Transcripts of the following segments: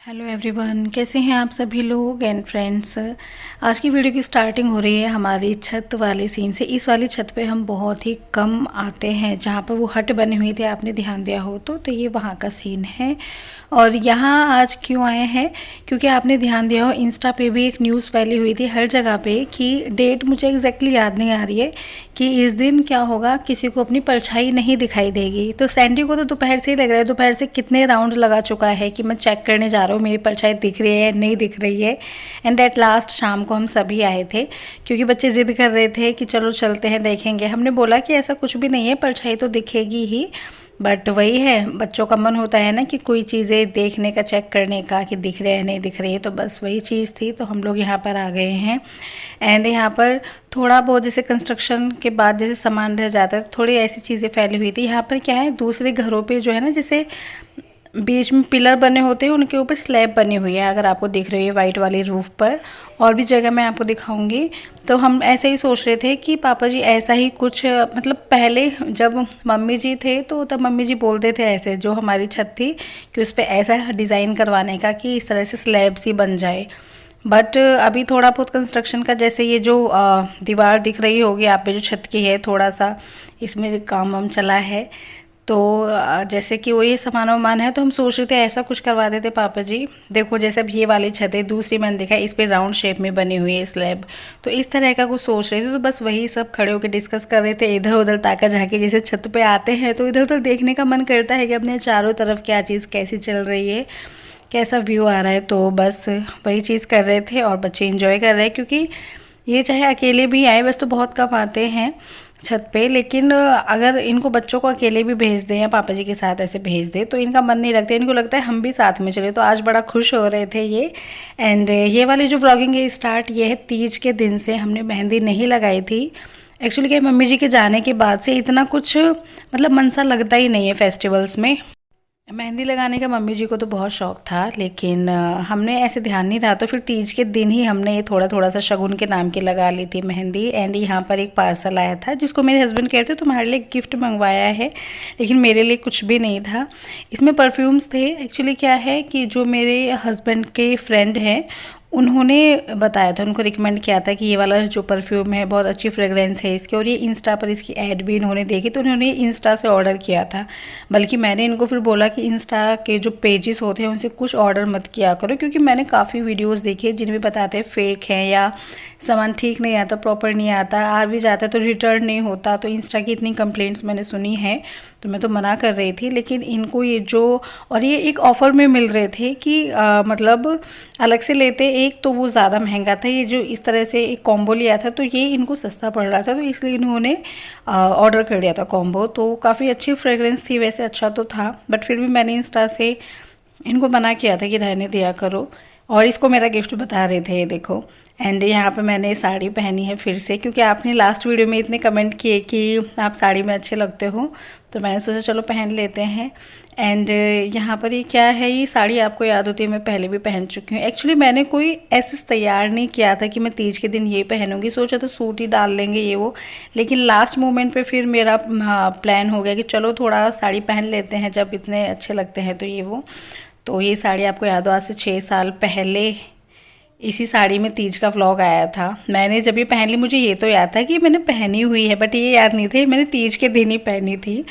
Hello everyone, कैसे हैं आप सभी लोग एंड फ्रेंड्स। आज की वीडियो की स्टार्टिंग हो रही है हमारी छत वाले सीन से। इस वाली छत पे हम बहुत ही कम आते हैं, जहाँ पर वो हट बनी हुई थी, आपने ध्यान दिया हो तो ये वहाँ का सीन है। और यहाँ आज क्यों आए हैं, क्योंकि आपने ध्यान दिया हो इंस्टा पे भी एक न्यूज़ फैली हुई थी हर जगह पे कि डेट मुझे एग्जैक्टली याद नहीं आ रही है कि इस दिन क्या होगा, किसी को अपनी परछाई नहीं दिखाई देगी। तो सैंडी को तो दोपहर से ही लग रहा है, दोपहर से कितने राउंड लगा चुका है कि मैं चेक करने जा रहा हूँ मेरी परछाई दिख रही है नहीं दिख रही है। एंड एट लास्ट शाम को हम सभी आए थे, क्योंकि बच्चे ज़िद कर रहे थे कि चलो चलते हैं देखेंगे। हमने बोला कि ऐसा कुछ भी नहीं है, परछाई तो दिखेगी ही, बट वही है, बच्चों का मन होता है ना कि कोई चीज़ें देखने का, चेक करने का कि दिख रहे हैं नहीं दिख रही है। तो बस वही चीज़ थी, तो हम लोग यहाँ पर आ गए हैं। एंड यहाँ पर थोड़ा बहुत जैसे कंस्ट्रक्शन के बाद जैसे सामान रह जाता है, थोड़ी ऐसी चीज़ें फैली हुई थी। यहाँ पर क्या है, दूसरे घरों पे जो है ना, जैसे बीच में पिलर बने होते हैं, उनके ऊपर स्लैब बनी हुई है, अगर आपको दिख रही है वाइट वाली रूफ पर। और भी जगह मैं आपको दिखाऊंगी। तो हम ऐसे ही सोच रहे थे कि पापा जी ऐसा ही कुछ, मतलब पहले जब मम्मी जी थे तो तब मम्मी जी बोलते थे ऐसे, जो हमारी छत थी कि उस पर ऐसा डिज़ाइन करवाने का कि इस तरह से स्लैब सी बन जाए। बट अभी थोड़ा बहुत कंस्ट्रक्शन का, जैसे ये जो दीवार दिख रही होगी आप पे जो छत की है, थोड़ा सा इसमें काम वाम चला है। तो जैसे कि वो ये सामान वामान है, तो हम सोच रहे थे ऐसा कुछ करवा देते पापा जी। देखो जैसे अब ये वाली छत है, दूसरी मैंने देखा इस पे राउंड शेप में बनी हुई है स्लैब, तो इस तरह का कुछ सोच रहे थे। तो बस वही सब खड़े होकर डिस्कस कर रहे थे, इधर उधर ताका झाके। जैसे छत पे आते हैं तो इधर उधर देखने का मन करता है कि अपने चारों तरफ क्या चीज़ कैसी चल रही है, कैसा व्यू आ रहा है। तो बस वही चीज़ कर रहे थे और बच्चे इंजॉय कर रहे हैं, क्योंकि ये चाहे अकेले भी आए, बस तो बहुत कम आते हैं छत पे, लेकिन अगर इनको बच्चों को अकेले भी भेज दें या पापा जी के साथ ऐसे भेज दें तो इनका मन नहीं लगता, इनको लगता है हम भी साथ में चले। तो आज बड़ा खुश हो रहे थे ये। एंड ये वाली जो व्लॉगिंग है स्टार्ट ये है तीज के दिन से। हमने मेहंदी नहीं लगाई थी एक्चुअली, क्या मम्मी जी के जाने के बाद से इतना कुछ मतलब मन सा लगता ही नहीं है फेस्टिवल्स में। मेहंदी लगाने का मम्मी जी को तो बहुत शौक था, लेकिन हमने ऐसे ध्यान नहीं रहा, तो फिर तीज के दिन ही हमने ये थोड़ा थोड़ा सा शगुन के नाम की लगा ली थी मेहंदी। एंड यहाँ पर एक पार्सल आया था जिसको मेरे हस्बैंड कहते तुम्हारे लिए गिफ्ट मंगवाया है, लेकिन मेरे लिए कुछ भी नहीं था। इसमें परफ्यूम्स थे। एक्चुअली क्या है कि जो मेरे हस्बैंड के फ्रेंड हैं उन्होंने बताया था, उनको रिकमेंड किया था कि ये वाला जो परफ्यूम है बहुत अच्छी फ्रेगरेंस है इसकी, और ये इंस्टा पर इसकी ऐड भी इन्होंने देखी, तो उन्होंने इंस्टा से ऑर्डर किया था। बल्कि मैंने इनको फिर बोला कि इंस्टा के जो पेजेस होते हैं उनसे कुछ ऑर्डर मत किया करो, क्योंकि मैंने काफ़ी वीडियोस देखी जिनमें बताते हैं फेक हैं या सामान ठीक नहीं आता, प्रॉपर नहीं आता, आ भी जाता है तो रिटर्न नहीं होता। तो इंस्टा की इतनी कंप्लेंट्स मैंने सुनी है, तो मैं तो मना कर रही थी। लेकिन इनको ये जो, और ये एक ऑफ़र में मिल रहे थे कि मतलब अलग से लेते एक तो वो ज़्यादा महंगा था, ये जो इस तरह से एक कॉम्बो लिया था तो ये इनको सस्ता पड़ रहा था, तो इसलिए इन्होंने ऑर्डर कर दिया था कॉम्बो। तो काफ़ी अच्छी फ्रेगरेंस थी, वैसे अच्छा तो था, बट फिर भी मैंने इंस्टा से इनको मना किया था कि रहने दिया करो। और इसको मेरा गिफ्ट बता रहे थे, ये देखो। एंड यहाँ पे मैंने साड़ी पहनी है फिर से, क्योंकि आपने लास्ट वीडियो में इतने कमेंट किए कि आप साड़ी में अच्छे लगते हो, तो मैंने सोचा चलो पहन लेते हैं। एंड यहाँ पर ये क्या है, ये साड़ी आपको याद होती है मैं पहले भी पहन चुकी हूँ। एक्चुअली मैंने कोई ऐसे तैयार नहीं किया था कि मैं तीज के दिन ये पहनूंगी, सोचा तो सूट ही डाल लेंगे ये वो, लेकिन लास्ट मोमेंट पे फिर मेरा प्लान हो गया कि चलो थोड़ा साड़ी पहन लेते हैं जब इतने अच्छे लगते हैं तो ये वो। तो ये साड़ी आपको याद हो, आज से 6 साल पहले इसी साड़ी में तीज का व्लॉग आया था। मैंने जब ये पहन ली, मुझे ये तो याद था कि मैंने पहनी हुई है, बट ये याद नहीं थे मैंने तीज के दिन ही पहनी थी।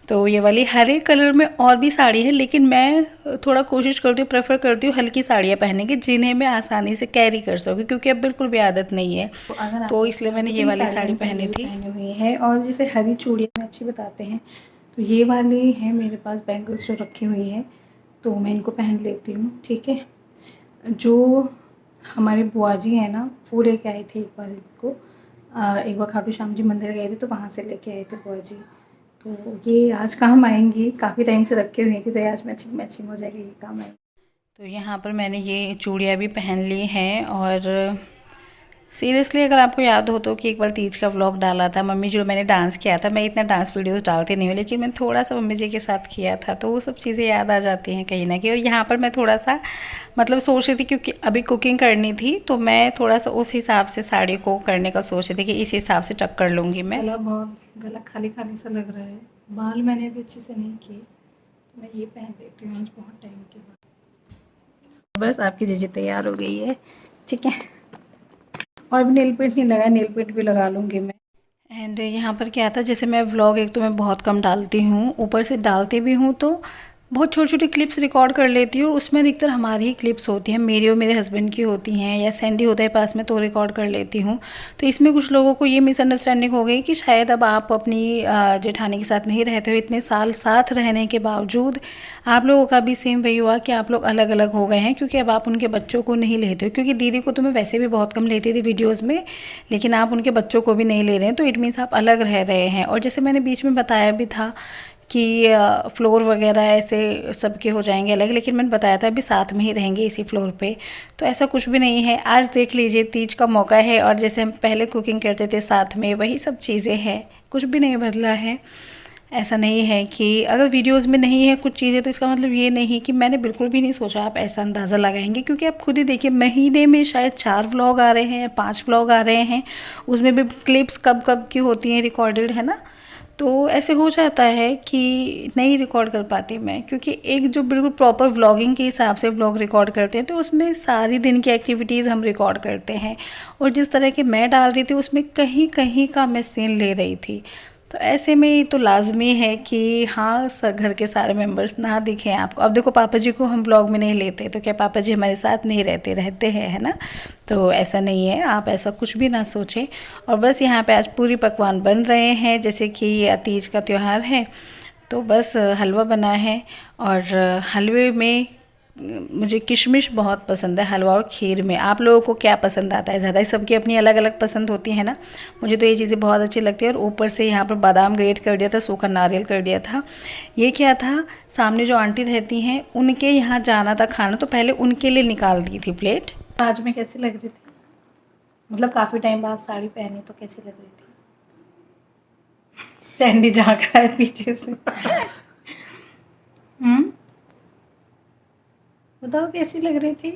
तो ये वाली हरे कलर में और भी साड़ी है, लेकिन मैं थोड़ा कोशिश करती हूँ, प्रेफर करती हूँ हल्की साड़ियाँ पहनने की, जिन्हें मैं आसानी से कैरी कर सकूँ, क्योंकि अब बिल्कुल भी आदत नहीं है। तो इसलिए मैंने ये वाली साड़ी पहनी थी। पहनी हुई है। और जैसे हरी चूड़ियाँ में अच्छी बताते हैं, तो ये वाली है मेरे पास बैंगल्स जो रखी हुई है, तो मैं इनको पहन लेती हूँ। ठीक है, जो हमारे बुआ जी हैं ना, वो लेके आए थे एक बार इनको, एक बार खाटू श्याम जी मंदिर गए थे तो वहाँ से लेके आए थे बुआ जी। तो ये आज काम आएंगी, काफ़ी टाइम से रखे हुई थी, तो ये आज मैचिंग मैचिंग हो जाएगी, ये काम आएंगी। तो यहाँ पर मैंने ये चूड़ियाँ भी पहन ली हैं। और सीरियसली अगर आपको याद हो तो कि एक बार तीज का व्लॉग डाला था मम्मी जो मैंने डांस किया था, मैं इतना डांस वीडियोस डालती नहीं हूँ, लेकिन मैंने थोड़ा सा मम्मी जी के साथ किया था, तो वो सब चीज़ें याद आ जाती हैं कहीं ना कहीं। और यहाँ पर मैं थोड़ा सा मतलब सोच रही थी, क्योंकि अभी कुकिंग करनी थी, तो मैं थोड़ा सा उस हिसाब से साड़ी को करने का सोच रही थी कि इस हिसाब से टक कर लूँगी मैं। गला बहुत, गला खाली खाली सा लग रहा है, बाल मैंने अभी अच्छे से नहीं किए, तो मैं ये पहन लेती हूँ आज बहुत टाइम के बाद। बस आपकी जीजी तैयार हो गई है, ठीक है। और अभी नेल पेंट नहीं लगा, नेल पेंट भी लगा लूँगी मैं। एंड यहाँ पर क्या था, जैसे मैं व्लॉग एक तो मैं बहुत कम डालती हूँ, ऊपर से डालती भी हूँ तो बहुत छोटी छोटी क्लिप्स रिकॉर्ड कर लेती हूँ। उसमें अधिकतर हमारी ही क्लिप्स होती हैं, मेरी और मेरे हस्बैंड की होती हैं, या सैंडी होता है पास में तो रिकॉर्ड कर लेती हूँ। तो इसमें कुछ लोगों को ये मिसअंडरस्टैंडिंग हो गई कि शायद अब आप अपनी जेठानी के साथ नहीं रहते हो, इतने साल साथ रहने के बावजूद आप लोगों का भी सेम वही हुआ कि आप लोग अलग अलग हो गए हैं, क्योंकि अब आप उनके बच्चों को नहीं लेते हो। क्योंकि दीदी को तो मैं वैसे भी बहुत कम लेती थी वीडियोज़ में, लेकिन आप उनके बच्चों को भी नहीं ले रहे हैं, तो इट मीन्स आप अलग रह रहे हैं। और जैसे मैंने बीच में बताया भी था कि फ्लोर वगैरह ऐसे सबके हो जाएंगे अलग, लेकिन मैंने बताया था अभी साथ में ही रहेंगे इसी फ्लोर पे। तो ऐसा कुछ भी नहीं है। आज देख लीजिए तीज का मौका है और जैसे हम पहले कुकिंग करते थे साथ में, वही सब चीज़ें हैं, कुछ भी नहीं बदला है। ऐसा नहीं है कि अगर वीडियोस में नहीं है कुछ चीज़ें तो इसका मतलब ये नहीं कि मैंने बिल्कुल भी नहीं सोचा, आप ऐसा अंदाज़ा लगाएंगे। क्योंकि आप खुद ही देखिए, महीने में शायद 4 व्लॉग आ रहे हैं, 5 व्लॉग आ रहे हैं, उसमें भी क्लिप्स कब कब की होती हैं रिकॉर्डेड, है ना। तो ऐसे हो जाता है कि नहीं रिकॉर्ड कर पाती मैं, क्योंकि एक जो बिल्कुल प्रॉपर व्लॉगिंग के हिसाब से व्लॉग रिकॉर्ड करते हैं तो उसमें सारी दिन की एक्टिविटीज़ हम रिकॉर्ड करते हैं। और जिस तरह के मैं डाल रही थी उसमें कहीं कहीं का मैं सीन ले रही थी। तो ऐसे में तो लाजमी है कि हाँ घर के सारे मेंबर्स ना दिखें आपको। अब देखो पापा जी को हम व्लॉग में नहीं लेते तो क्या पापा जी हमारे साथ नहीं रहते हैं, है ना। तो ऐसा नहीं है, आप ऐसा कुछ भी ना सोचें। और बस यहाँ पे आज पूरी पकवान बन रहे हैं, जैसे कि ये तीज का त्यौहार है तो बस हलवा बना है। और हलवे में मुझे किशमिश बहुत पसंद है, हलवा और खीर में। आप लोगों को क्या पसंद आता है ज़्यादा? सबकी अपनी अलग अलग पसंद होती है ना। मुझे तो ये चीज़ें बहुत अच्छी लगती है। और ऊपर से यहाँ पर बादाम ग्रेट कर दिया था, सूखा नारियल कर दिया था। ये क्या था, सामने जो आंटी रहती हैं उनके यहाँ जाना था खाना, तो पहले उनके लिए निकाल दी थी प्लेट। आज मैं कैसी लग रही थी, मतलब काफ़ी टाइम बाद साड़ी पहनी तो कैसी लग रही थी? सैंडी झाँक रहा है पीछे से। बताओ कैसी लग रही थी?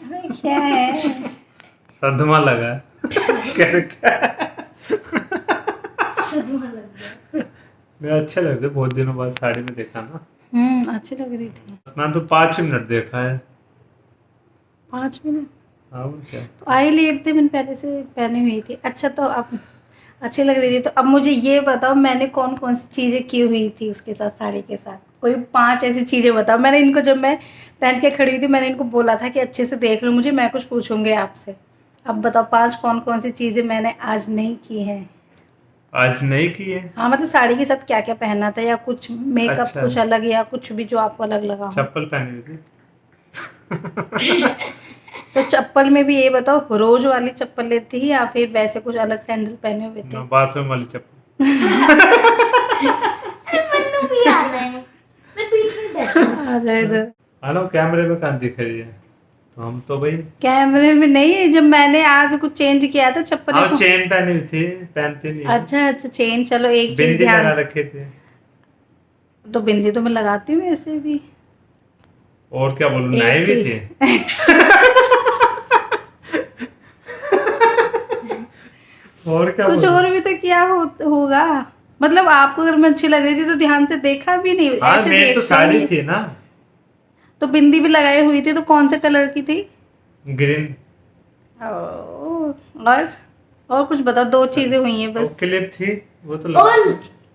अरे क्या है, सदमा लगा। सदमा लग गया। मैं अच्छे लगते, बहुत दिनों बाद साड़ी में देखा ना। अच्छी लग रही थी। मैंने तो 5 मिनट देखा है। 5 मिनट? हाँ क्या, तो आई लेट थे, मैंने पहले से पहनी हुई थी। अच्छा तो अब अच्छी लग रही थी। तो अब मुझे ये बताओ मैंने कौन कौन सी चीज़ें की हुई थी उसके साथ, साड़ी के साथ? कोई 5 ऐसी चीज़ें बताओ। मैंने इनको, जब मैं पहन के खड़ी हुई थी, मैंने इनको बोला था कि अच्छे से देख लो मुझे, मैं कुछ पूछूंगी आपसे। अब बताओ 5 कौन कौन सी चीज़ें मैंने आज नहीं की हैं। आज नहीं की है? हाँ मतलब साड़ी के साथ क्या क्या पहनना था, या कुछ मेकअप अच्छा। कुछ अलग, या कुछ भी जो आपको अलग लगा हो। चप्पल पहनी हुई थी। तो चप्पल में भी ये बताओ, रोज वाली चप्पल लेती ही या फिर वैसे कुछ अलग सैंडल पहने हुए थे? बाथरूम वाली चप्पल। भी आ रहा है, मैं पीछे बैठा। आ जाओ इधर। हेलो, कैमरे में कहाँ दिख रही है? तो हम तो भाई कैमरे में नहीं, जब मैंने आज कुछ चेंज किया था चप्पल। हाँ चेन पहनी हुई थी, पहनती नहीं। अच्छा चेन, चलो एक चीज बिंदी ध्यान लगा रखे थे। तो बिंदी तो मैं लगाती हूँ ऐसे भी। और क्या बोलूं, नए भी थे। और क्या कुछ और भी तो क्या होगा, मतलब आपको अगर मैं अच्छी लग रही थी तो ध्यान से देखा भी नहीं। हाँ ऐसे मेरी तो देखते साड़ी ही। थी ना। तो बिंदी भी लगाई हुई थी, तो कौन से कलर की थी? ग्रीन। और कुछ बताओ, 2 चीजें हुई हैं बस। क्लिप थी वो तो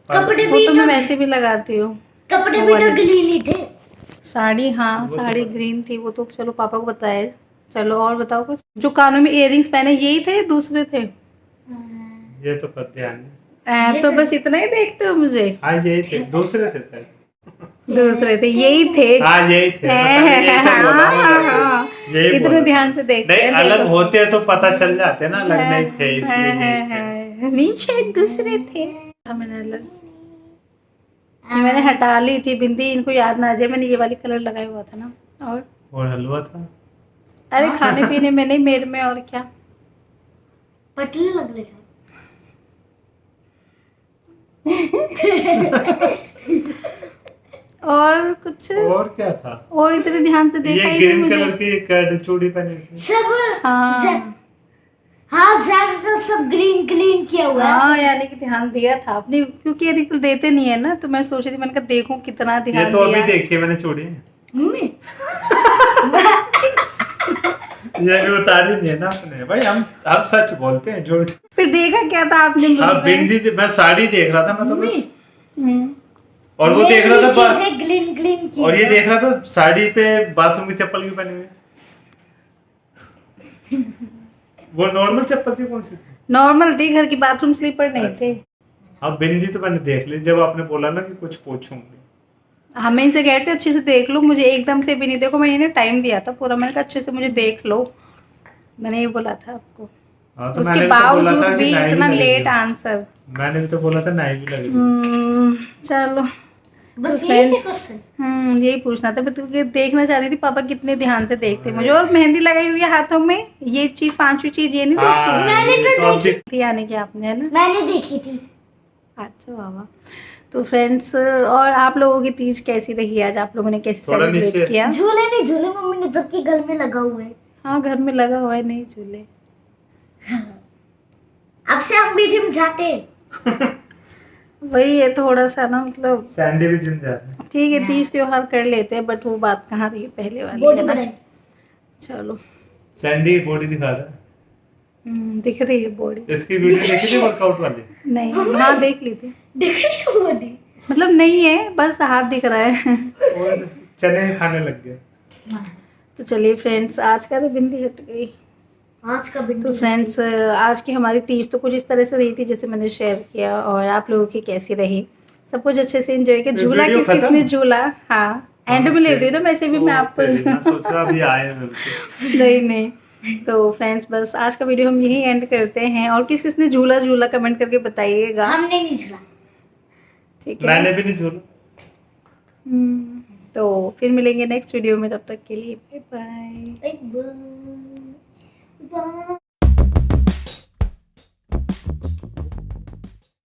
कपड़े भी तो मैं वैसे भी लगाती हूँ। कपड़े भी तो ग्रीन थे। साड़ी, हाँ साड़ी ग्रीन थी, वो तो चलो पापा को बताया। चलो और बताओ कुछ। जो कानों में इयररिंग्स पहने यही थे, दूसरे थे? ये तो पर ध्यान नहीं। तो बस इतना ही देखते हो मुझे? हाँ यही थे, दूसरे थे सर। दूसरे थे, यही थे। हाँ यही थे, यही तो बोला मैंने। यही इतने बोला। ध्यान से देखते नहीं हैं, अलग देखो। होते तो पता चल जाते ना, अलग नहीं थे इसलिए यही थे। नहीं शायद दूसरे थे। मैंने हटा ली थी बिंदी, इनको याद ना आ जाए, मैंने ये वाली कलर लगाया हुआ था ना। और हलवा था। अरे खाने पीने में नहीं, मेरे में। और क्या पतले लग रहे थे। और कुछ? और क्या था? और इतने ध्यान से देखा ये ही नहीं ग्रीन मुझे। कलर की कर्ड चूड़ी पहनी थी। सब हाँ हाँ ज्यादातर सब ग्रीन ग्रीन किया हुआ है। हाँ, यानी कि ध्यान दिया था आपने, क्योंकि अधिकतर देते नहीं है ना, तो मैं सोच रही थी, मैंने कहा देखूं कितना ध्यान ये तो दिया। अभी देखी है मैंने चूड़ी। मम्मी ये भी उतारी नहीं है ना अपने भाई, हम सच बोलते हैं, झूठ। फिर देखा क्या था आपने हाँ मुझ में? बिंदी मैं साड़ी देख रहा था, मैं तो बस, हम्म, और वो देख रहा था बस, ग्लीन ग्लीन की और ये देख रहा था साड़ी पे बाथरूम की चप्पल क्यों पहनी हुई है? वो नॉर्मल चप्पल थी, कौन सी थी? नॉर्मल थी, घर की बाथरूम स्लीपर नहीं थे। अब बिंदी तो मैंने देख ली जब आपने बोला ना कि कुछ पूछूंगी। हमें इनसे कहते अच्छे से देख लो, मुझे एकदम से भी नहीं, देखो मैंने इन्हें टाइम दिया था पूरा, मैंने कहा अच्छे से मुझे देख लो, मैंने ये बोला था आपको। हाँ तो उसके मैंने भी तो बोला बावजूद था कि भी नाई इतना लगेगी। Late answer. मैंने भी तो बोला था नाई भी लगेगी। चलो बस तो यही थे क्वेश्चन। यही पूछना था, मैं तो देखना चाहती थी पापा कितने ध्यान से देखते मुझे। और मेहंदी लगाई हुई है हाथों में, ये चीज पांचवी चीज ये नहीं देखती। मैंने तो देखी यानी कि आपने, है ना? मैंने देखी थी। अच्छा बाबा। तो फ्रेंड्स, और आप लोगों की तीज कैसी रही आज? आप लोगों ने कैसे थोड़ा सेलिब्रेट नीचे। किया? झूले नहीं झूले मम्मी ने, जबकि घर में लगा हुआ है। हाँ घर में लगा हुआ है, नहीं झूले। अब से हम भी जिम जाते हैं। वही है थोड़ा सा ना, मतलब सैंडी भी जिम जा रहे हैं। ठीक है तीज त्योहार कर लेते हैं, बट वो बात कहाँ रही पहले वाली, बॉडी है ना? बनाई। चलो सैंडी बॉडी दिखा रहा है। दिख रही है बॉडी। इसकी वीडियो देखी थी वर्कआउट वाली? नहीं, हाँ देख ली थी, देख रही हो बॉडी? मतलब नहीं है, बस हाथ दिख रहा है। और चने खाने लग गए। तो चलिए फ्रेंड्स, आज का तो बिंदी हट गई। आज का बिंदु। तो फ्रेंड्स, आज की हमारी तीज तो कुछ इस तरह से रही थी जैसे मैंने शेयर किया, और आप लोगों की कैसी रही? सब कुछ अच्छे से एंजॉय किया। झूला वीडियो किस किसने खत्म? झूला? हाँ एंड में ले रही ना, वैसे भी मैं आपको सोच रहा अभी आए बिल्कुल। नहीं नहीं। तो फ्रेंड्स, बस आज का वीडियो हम यही एंड करते हैं, और किस किसने झूला झूला कमेंट करके बताइएगा, हमने नहीं झूला। ठीक है? मैंने भी नहीं झूला। तो फिर मिलेंगे नेक्स्ट वीडियो में, तब तक के लिए बाय बाय। एक